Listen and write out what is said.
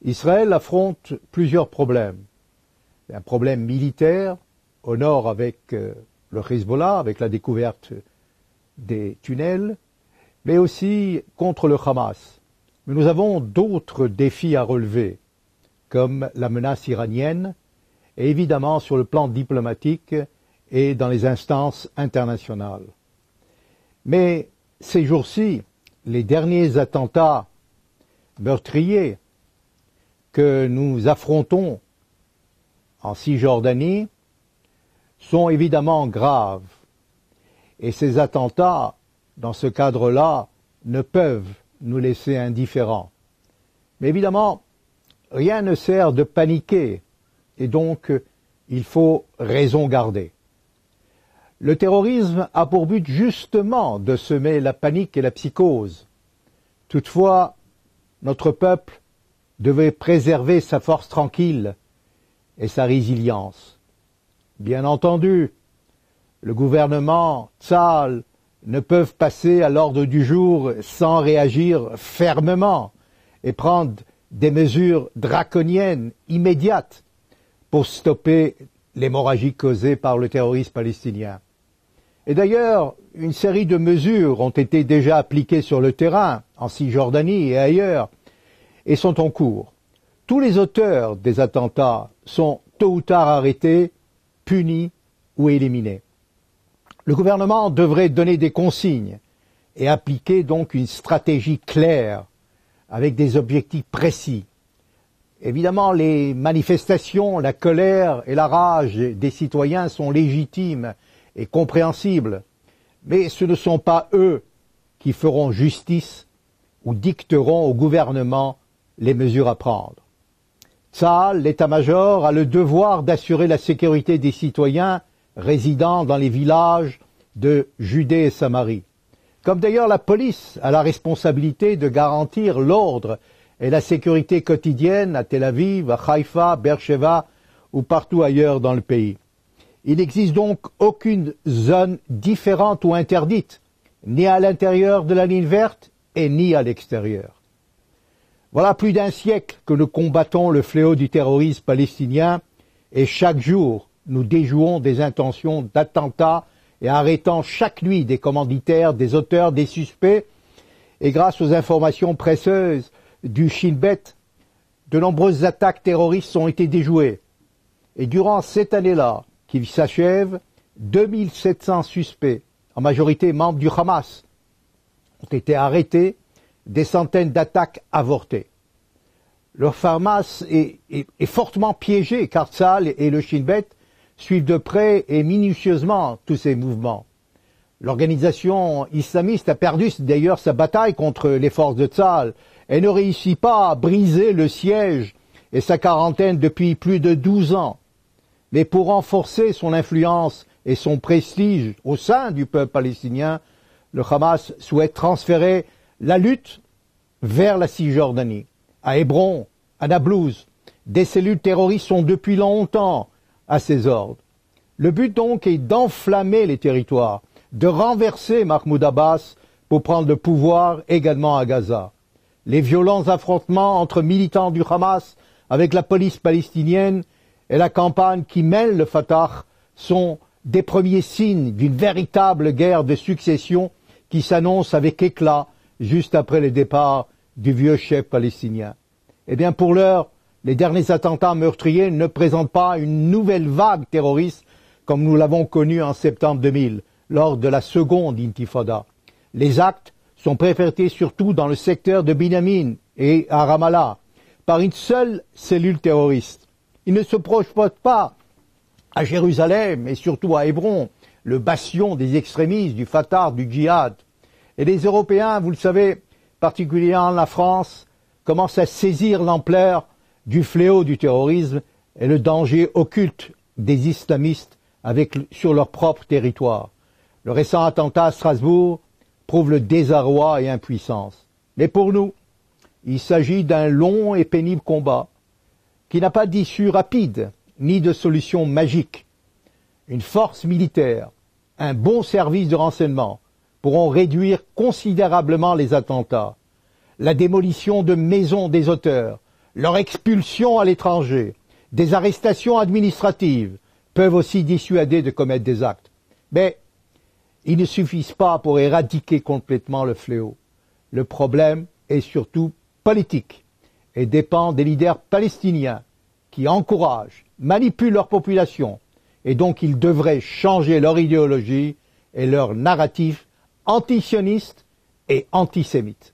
Israël affronte plusieurs problèmes. Un problème militaire, au nord avec le Hezbollah, avec la découverte des tunnels, mais aussi contre le Hamas. Mais nous avons d'autres défis à relever, comme la menace iranienne, et évidemment sur le plan diplomatique et dans les instances internationales. Mais ces jours-ci, les derniers attentats meurtriers que nous affrontons en Cisjordanie sont évidemment graves. Et ces attentats, dans ce cadre-là, ne peuvent nous laisser indifférents. Mais évidemment, rien ne sert de paniquer, et donc il faut raison garder. Le terrorisme a pour but justement de semer la panique et la psychose. Toutefois, notre peuple devait préserver sa force tranquille et sa résilience. Bien entendu, le gouvernement, Tsahal, ne peuvent passer à l'ordre du jour sans réagir fermement et prendre des mesures draconiennes, immédiates, pour stopper l'hémorragie causée par le terrorisme palestinien. Et d'ailleurs, une série de mesures ont été déjà appliquées sur le terrain, en Cisjordanie et ailleurs, et sont en cours. Tous les auteurs des attentats sont tôt ou tard arrêtés, punis ou éliminés. Le gouvernement devrait donner des consignes et appliquer donc une stratégie claire avec des objectifs précis. Évidemment, les manifestations, la colère et la rage des citoyens sont légitimes et compréhensibles, mais ce ne sont pas eux qui feront justice ou dicteront au gouvernement les mesures à prendre. Tsahal, l'état-major, a le devoir d'assurer la sécurité des citoyens résidant dans les villages de Judée et Samarie. Comme d'ailleurs la police a la responsabilité de garantir l'ordre et la sécurité quotidienne à Tel Aviv, à Haïfa, Beersheva ou partout ailleurs dans le pays. Il n'existe donc aucune zone différente ou interdite, ni à l'intérieur de la ligne verte et ni à l'extérieur. Voilà plus d'un siècle que nous combattons le fléau du terrorisme palestinien et chaque jour nous déjouons des intentions d'attentats et arrêtant chaque nuit des commanditaires, des auteurs, des suspects. Et grâce aux informations précieuses du Shin Bet, de nombreuses attaques terroristes ont été déjouées. Et durant cette année-là, qui s'achève, 2700 suspects, en majorité membres du Hamas, ont été arrêtés, des centaines d'attaques avortées. Le Hamas est fortement piégé car Tsahal et le Shin Bet suivent de près et minutieusement tous ces mouvements. L'organisation islamiste a perdu d'ailleurs sa bataille contre les forces de Tsahal et ne réussit pas à briser le siège et sa quarantaine depuis plus de 12 ans. Mais pour renforcer son influence et son prestige au sein du peuple palestinien, le Hamas souhaite transférer la lutte vers la Cisjordanie. À Hébron, à Naplouse, des cellules terroristes sont depuis longtemps à ses ordres. Le but donc est d'enflammer les territoires, de renverser Mahmoud Abbas pour prendre le pouvoir également à Gaza. Les violents affrontements entre militants du Hamas avec la police palestinienne et la campagne qui mène le Fatah sont des premiers signes d'une véritable guerre de succession qui s'annonce avec éclat juste après le départ du vieux chef palestinien. Eh bien, pour l'heure, les derniers attentats meurtriers ne présentent pas une nouvelle vague terroriste comme nous l'avons connu en septembre 2000, lors de la seconde intifada. Les actes sont perpétrés surtout dans le secteur de Binyamin et à Ramallah, par une seule cellule terroriste. Ils ne se projettent pas à Jérusalem et surtout à Hébron, le bastion des extrémistes, du Fatah, du djihad. Et les Européens, vous le savez, particulièrement la France, commencent à saisir l'ampleur du fléau du terrorisme et le danger occulte des islamistes sur leur propre territoire. Le récent attentat à Strasbourg prouve le désarroi et l'impuissance. Mais pour nous, il s'agit d'un long et pénible combat qui n'a pas d'issue rapide ni de solution magique. Une force militaire, un bon service de renseignement pourront réduire considérablement les attentats. La démolition de maisons des auteurs, leur expulsion à l'étranger, des arrestations administratives peuvent aussi dissuader de commettre des actes. Mais ils ne suffisent pas pour éradiquer complètement le fléau. Le problème est surtout politique et dépend des leaders palestiniens qui encouragent, manipulent leur population, et donc ils devraient changer leur idéologie et leur narratif antisioniste et antisémite.